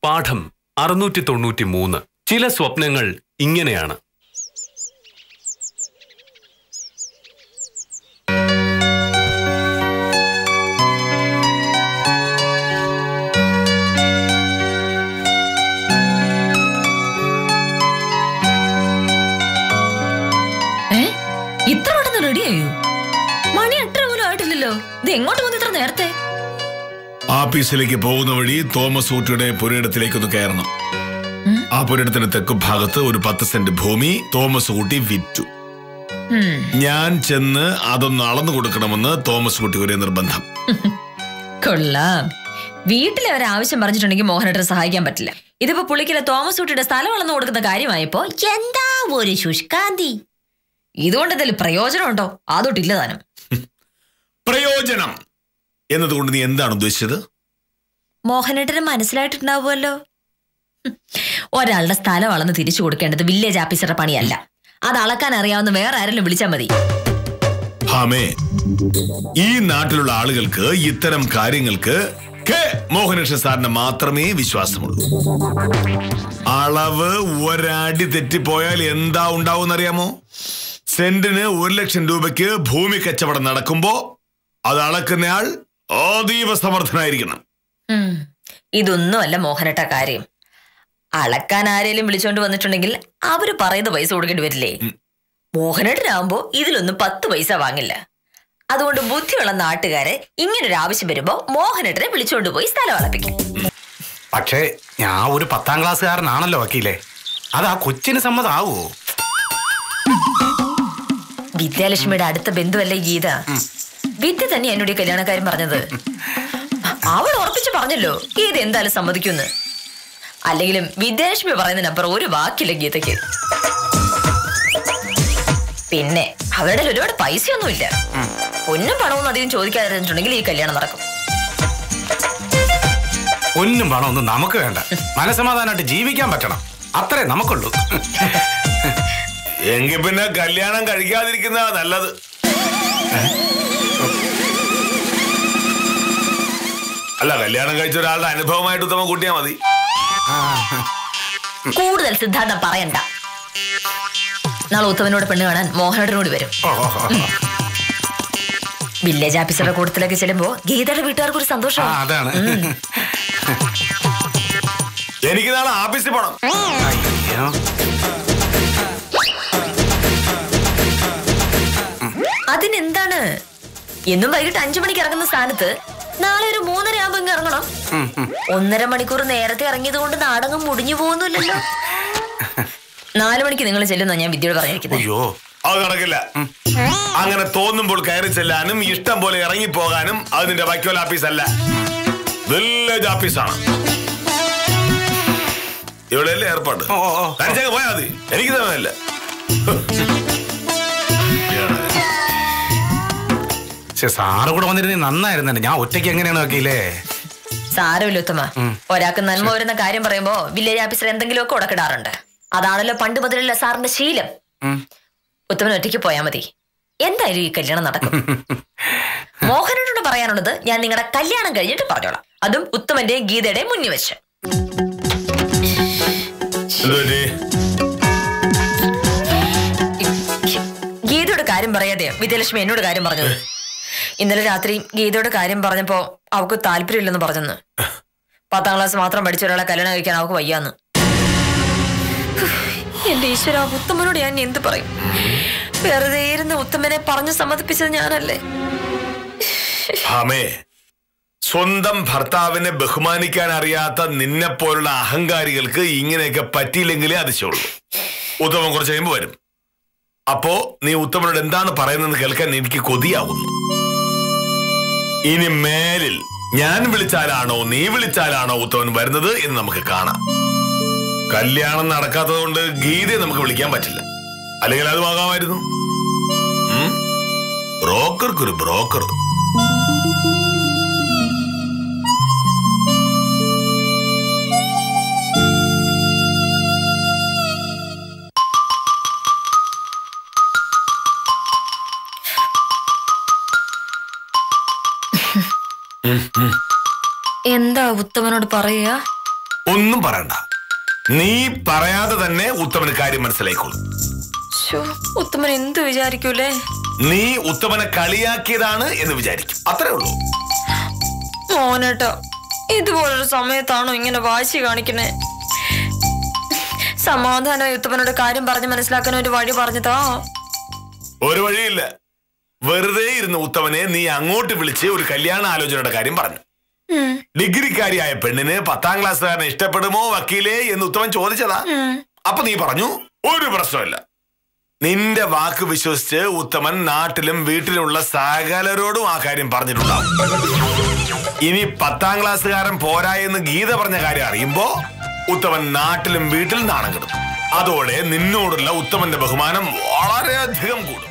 പാഠം 693. ചില സ്വപ്നങ്ങൾ ഇങ്ങനെയാണ്. ഇത്ര പെട്ടെന്ന് റെഡിയായോ? മണി 8 പോലും ആയിട്ടില്ലല്ലോ. ഇത് എങ്ങോട്ട് വന്നു ഇത്ര നേരത്തെ? ആഫീസിലേക്ക് പോകുന്ന വഴി തോമസ് ഊട്ടിയുടെ പുരയിടത്തിലേക്കൊന്ന് കയറണം. ആ പുരയിടത്തിന്റെ തെക്കു ഭാഗത്ത് ഒരു 10 സെന്റ് ഭൂമി തോമസ് ഊട്ടി വിറ്റു. ഞാൻ ചെന്ന് അതൊന്ന് അളന്നു കൊടുക്കണമെന്ന് തോമസ് ഊട്ടി ഒരേ നിർബന്ധം. കൊള്ളാം. വീട്ടിലെ ഒരാവശ്യം പറഞ്ഞിട്ടുണ്ടെങ്കിൽ മോഹനേട്ടനെ സഹായിക്കാൻ പറ്റില്ല. ഇതിപ്പോ പുള്ളിക്കിലെ തോമസ് ഊട്ടിയുടെ സ്ഥലം അളന്നു കൊടുക്കുന്ന കാര്യമായപ്പോ എന്താ ഒരു ശുഷ്കാന്തി. ഇതുകൊണ്ട് എന്തെങ്കിലും പ്രയോജനമുണ്ടോ? അതൊട്ടില്ല താനും. പ്രയോജനം എന്നതുകൊണ്ട് നീ എന്താണ് ഉദ്ദേശിച്ചത്? മോഹനേട്ടന് മനസ്സിലായിട്ടുണ്ടാവുമല്ലോ. ഒരാളുടെ സ്ഥലം അളന്ന് തിരിച്ചു കൊടുക്കേണ്ടത് വില്ലേജ് ഓഫീസറുടെ പണിയല്ല. അത് അളക്കാൻ അറിയാവുന്ന വേറെ ആരെങ്കിലും വിളിച്ചാൽ മതി. ഹാമേ, ഈ നാട്ടിലുള്ള ആളുകൾക്ക് ഇത്തരം കാര്യങ്ങൾക്ക് മോഹനേഷൻ സാറിന് മാത്രമേ വിശ്വാസമുള്ളൂ. അളവ് ഒരടി തെറ്റിപ്പോയാൽ എന്താ ഉണ്ടാവും അറിയാമോ? സെന്റിന് 1 ലക്ഷം രൂപയ്ക്ക് ഭൂമി കച്ചവടം നടക്കുമ്പോ അത് അളക്കുന്നയാൾ അതീവ സമർത്ഥനായിരിക്കണം. ഇതൊന്നുമല്ല മോഹനേട്ട കാര്യം. അളക്കാൻ ആരെങ്കിലും വിളിച്ചോണ്ട് വന്നിട്ടുണ്ടെങ്കിൽ അവര് പറയുന്ന പൈസ കൊടുക്കേണ്ടി വരില്ലേ? മോഹനേട്ടനാവുമ്പോ ഇതിലൊന്നും 10 പൈസ വാങ്ങില്ല. അതുകൊണ്ട് ബുദ്ധിയുള്ള നാട്ടുകാരെ ഇങ്ങനൊരു ആവശ്യം വരുമ്പോ മോഹനേട്ടനെ വിളിച്ചോണ്ട് പോയി സ്ഥലം അളപ്പിക്കും. പക്ഷേ ഞാൻ ഒരു 10ാം ക്ലാസ്സുകാരനാണല്ലോ വക്കീലേ. അത് ആ കൊച്ചിന് സമ്മതമാവോ? വിദ്യാലക്ഷ്മിയുടെ അടുത്ത ബന്ധുവല്ലേ ഗീത. വിദ്യ തന്നെ എന്നോട് കല്യാണക്കാരൻ പറഞ്ഞത്. അവൾ ഉറപ്പിച്ചു പറഞ്ഞല്ലോ ഗീത എന്തായാലും സമ്മതിക്കുന്ന്. അല്ലെങ്കിലും വിദ്യാലക്ഷ്മി പറയുന്നതിനപ്പുറം ഒരു വാക്കില്ല ഗീതയ്ക്ക്. പിന്നെ അവരുടെ ഒരുപാട് പൈസയൊന്നുമില്ല. പൊന്നും പണവും അധികം ചോദിക്കാതിരുന്നിട്ടുണ്ടെങ്കിൽ ഈ കല്യാണം നടക്കും. പൊന്നും പണമൊന്നും നമുക്ക് വേണ്ട. മനസമാധാനമായിട്ട് ജീവിക്കാൻ പറ്റണം, അത്രേ നമുക്കുള്ളൂ. എങ്കിൽ പിന്നെ കല്യാണം കഴിക്കാതിരിക്കുന്നതാ നല്ലത്. അല്ല, കല്യാണം കഴിച്ച ഒരാളുടെ അനുഭവമായിട്ട് ഉത്തമം കൂട്ടിയാൽ മതി. കൂടുതൽ സിദ്ധാന്തം പറയണ്ട. നാളെ ഉത്തമനോട് പെണ്ണ് കാണാൻ മോഹനോട് വരും. വില്ലേജ് ഓഫീസറുടെ കൂട്ടത്തിലേക്ക് ചെല്ലുമ്പോ ഗീതയുടെ വീട്ടുകാർക്ക് ഒരു സന്തോഷം. എനിക്ക് നാളെ ഓഫീസിൽ പോണം. അതിനെന്താണ്? എന്നും വൈകിട്ട് 5 മണിക്ക് ഇറങ്ങുന്ന സ്ഥാനത്ത് നാളെ ഒരു 3:30 ആകുമ്പോ ഇങ്ങ് ഇറങ്ങണം. 1.5 മണിക്കൂർ നേരത്തെ ഇറങ്ങിയത് കൊണ്ട് നാടകം മുടിഞ്ഞു പോകുന്നില്ലല്ലോ. 4 മണിക്ക് നിങ്ങൾ ചെല്ലുന്ന ഞാൻ വിദ്യയോട് പറഞ്ഞിരിക്കുന്നത്. അത് നടക്കില്ല. അങ്ങനെ തോന്നുമ്പോൾ കയറി ചെല്ലാനും ഇഷ്ടം പോലെ ഇറങ്ങി പോകാനും അത് നിന്റെ വക്കീൽ ഓഫീസല്ല, വില്ലേജ് ഓഫീസാണ്. ഇവിടെയല്ലേ ഏർപ്പാട്. പോയാ മതി, എനിക്ക് തന്നെയല്ല. സാറ് കൂടെ വന്നിരുന്നേ നന്നായിരുന്നല്ലേ. ഞാൻ ഒറ്റയ്ക്ക് എങ്ങനെയാണ് വക്കീലേ? സാരമില്ല ഉത്തമ. ഒരാൾക്ക് നന്മ വരുന്ന കാര്യം പറയുമ്പോ വില്ലേജ് ഓഫീസർ എന്തെങ്കിലുമൊക്കെ ഉടക്കിടാറുണ്ട്. അതാണല്ലോ പണ്ട് മുതലുള്ള സാറിന്റെ ശീലം. ഉത്തമൻ ഒറ്റയ്ക്ക് പോയാ മതി. എന്തായാലും ഈ കല്യാണം നടക്കും. മോഹനോട് പറയാനുള്ളത് ഞാൻ നിങ്ങളുടെ കല്യാണം കഴിഞ്ഞിട്ട് പറഞ്ഞോളാം. അതും ഉത്തമന്റെയും ഗീതയുടെയും മുന്നിൽ വെച്ച്. ഗീതയുടെ കാര്യം പറയാതെ വിദ്യാലക്ഷ്മി എന്നോട് കാര്യം പറഞ്ഞത്. ഇന്നലെ രാത്രി ഗീതയുടെ കാര്യം പറഞ്ഞപ്പോ അവൾക്ക് താല്പര്യമില്ലെന്ന് പറഞ്ഞെന്ന്. 10ാം ക്ലാസ് മാത്രം പഠിച്ച ഒരാളെ കല്യാണം കഴിക്കാൻ അവൾക്ക് വയ്യാന്ന്. എന്റെ ഈശ്വര, ഉത്തമനോട് ഞാൻ എന്ത് പറയും? വെറുതെ ഇരുന്ന് ഉത്തമനെ പറഞ്ഞു സമ്മതിപ്പിച്ചത് ഞാനല്ലേ? സ്വന്തം ഭർത്താവിനെ ബഹുമാനിക്കാൻ അറിയാത്ത നിന്നെ പോലുള്ള അഹങ്കാരികൾക്ക് ഇങ്ങനെയൊക്കെ പറ്റിയില്ലെങ്കിലേ അതിശയുള്ളൂ. ഉത്തമൻ കുറച്ച് കഴിയുമ്പോ വരും. അപ്പോ നീ ഉത്തമനോട് എന്താണ് പറയുന്നത് കേൾക്കാൻ എനിക്ക് കൊതിയാവുന്നു. ഇനി മേലിൽ ഞാൻ വിളിച്ചാലാണോ നീ വിളിച്ചാലാണോ ഉത്തമൻ വരുന്നത് എന്ന് നമുക്ക് കാണാം. കല്യാണം നടക്കാത്തത് കൊണ്ട് ഗീതയെ നമുക്ക് വിളിക്കാൻ പറ്റില്ല. അല്ലെങ്കിൽ അത് വാങ്ങാമായിരുന്നു. ബ്രോക്കർക്കൊരു ബ്രോക്കർ. എന്താ ഉത്തമനോട് പറയാ? ഒന്നും പറയണ്ട. നീ പറയാതെ തന്നെ ഉത്തമന് കാര്യം മനസ്സിലായിക്കോളും. ഉത്തമൻ എന്ത് വിചാരിക്കൂലേ? നീ ഉത്തമനെ കളിയാക്കിയതാണ് എന്ന് വിചാരിക്കും, അത്രേ ഉള്ളൂ. മോനേട്ടോ, ഇതുപോലൊരു സമയത്താണോ ഇങ്ങനെ വാശി കാണിക്കണേ? സമാധാനം ഉത്തമനോട് കാര്യം പറഞ്ഞ് മനസ്സിലാക്കാൻ ഒരു വഴി പറഞ്ഞതാ. ഒരു വഴിയില്ല. വെറുതെ ഇരുന്ന ഉത്തമനെ നീ അങ്ങോട്ട് വിളിച്ച് ഒരു കല്യാണ ആലോചനയുടെ കാര്യം പറഞ്ഞു. ഡിഗ്രിക്കാരിയായ പെണ്ണിന് 10ാം ക്ലാസ്സുകാരനെ ഇഷ്ടപ്പെടുമോ വക്കീലേ എന്ന് ഉത്തമൻ ചോദിച്ചതാ. അപ്പൊ നീ പറഞ്ഞു ഒരു പ്രശ്നമില്ല. നിന്റെ വാക്ക് വിശ്വസിച്ച് ഉത്തമൻ നാട്ടിലും വീട്ടിലുള്ള സകലരോടും ആ കാര്യം പറഞ്ഞിട്ടുണ്ടാവും. ഇനി 10ാം ക്ലാസ്സുകാരൻ പോരാ എന്ന് ഗീത പറഞ്ഞ കാര്യം അറിയുമ്പോ ഉത്തമൻ നാട്ടിലും വീട്ടിലും നാണം കെടും. അതോടെ നിന്നോടുള്ള ഉത്തമന്റെ ബഹുമാനം വളരെയധികം കൂടും.